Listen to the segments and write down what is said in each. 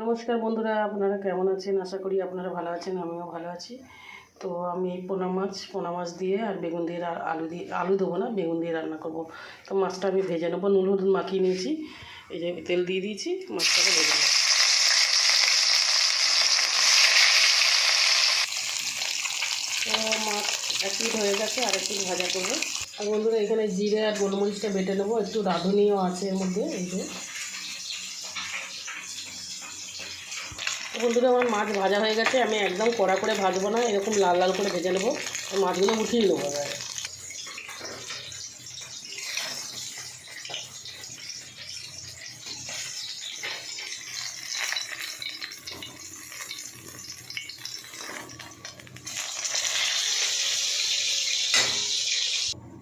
নমস্কার বন্ধুরা, আপনারা কেমন আছেন? আশা করি আপনারা ভালো আছেন, আমিও ভালো আছি। তো আমি পোনা মাছ দিয়ে আর বেগুন দিয়ে আর আলু দেবো না, বেগুন দিয়ে রান্না করব। তো মাছটা আমি ভেজে নেবো, নুন হলুদ মাখিয়ে নিয়েছি, এই যে তেল দিয়ে দিয়েছি, মাছটাকে ভেজে নেব। তো মাছ এক পিঠ হয়ে গেছে, আর একটু ভাজা করবো। আর বন্ধুরা এখানে জিরে আর গোলমরিচটা বেটে নেবো, একটু রাঁধুনিও আছে এর মধ্যে। এই যে বন্ধুরা আমার মাছ ভাজা হয়ে গেছে, আমি একদম কড়া করে ভাজবো না, এরকম লাল লাল করে ভেজে নেবো। মাছগুলো উঠিয়ে নেবো এবার।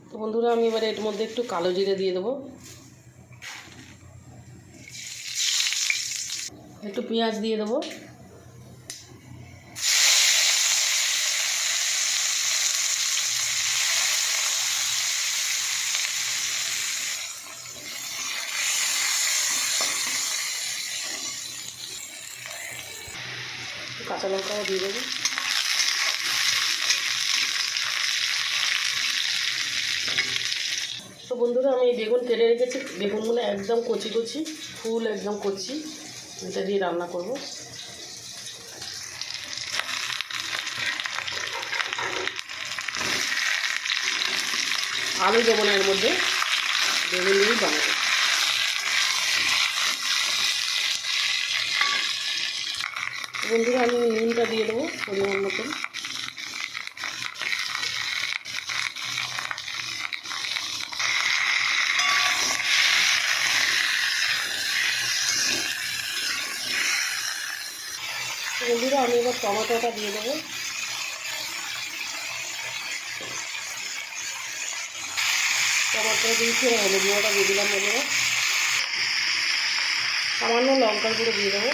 তো বন্ধুরা আমি এবারে এর মধ্যে একটু কালো জিরে দিয়ে দেবো, একটু পেঁয়াজ দিয়ে দেবো, কাঁচা লঙ্কাও দিয়ে দেবো। তো বন্ধুরা আমি বেগুন কেটে রেখেছি, বেগুনগুলো একদম কচি কচি, ফুল একদম কচি, এটা দিয়ে রান্না করব। আলু দেবো না এর মধ্যে, বেগুন দিয়েই বানাবো। বন্ধুরা আমি নুনটা দিয়ে দেবো পরিমাণ মতন। বন্ধুরা আমি এবার টমেটোটা দিয়ে দেবো, টমেটো দিয়েছি, হলুদ গুঁড়োটা দিয়ে দিলাম। বন্ধুরা সামান্য লঙ্কার গুঁড়ো দিয়ে দেবো,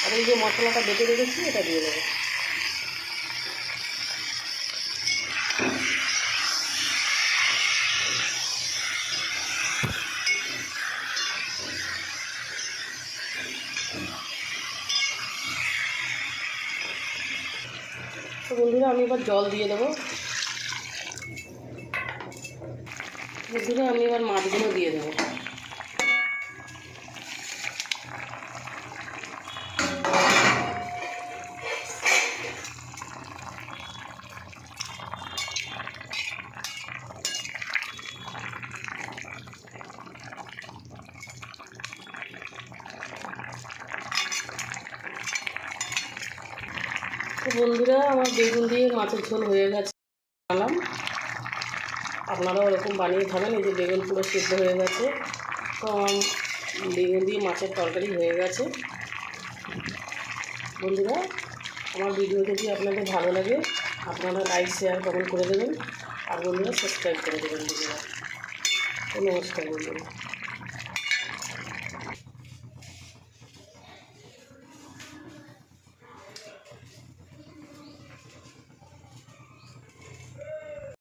আর এই যে মশলাটা বেটে রেখেছি এটা দিয়ে দেবো। তো বন্ধুরা আমি এবার জল দিয়ে দেবো। বন্ধুরা আমি এবার মাছগুলো দিয়ে দেবো। তো বন্ধুরা আমার বেগুন দিয়ে মাছের ঝোল হয়ে গেছে, বানালাম। আপনারাও এরকম বানিয়ে খাবেন। এই যে বেগুন পুরো সিদ্ধ হয়ে গেছে, তো বেগুন দিয়ে মাছের তরকারি হয়ে গেছে। বন্ধুরা আমার ভিডিও যদি আপনাদের ভালো লাগে, আপনারা লাইক শেয়ার কমেন্ট করে দেবেন, আর বন্ধুরা সাবস্ক্রাইব করে দেবেন। বন্ধুরা নমস্কার বন্ধুরা।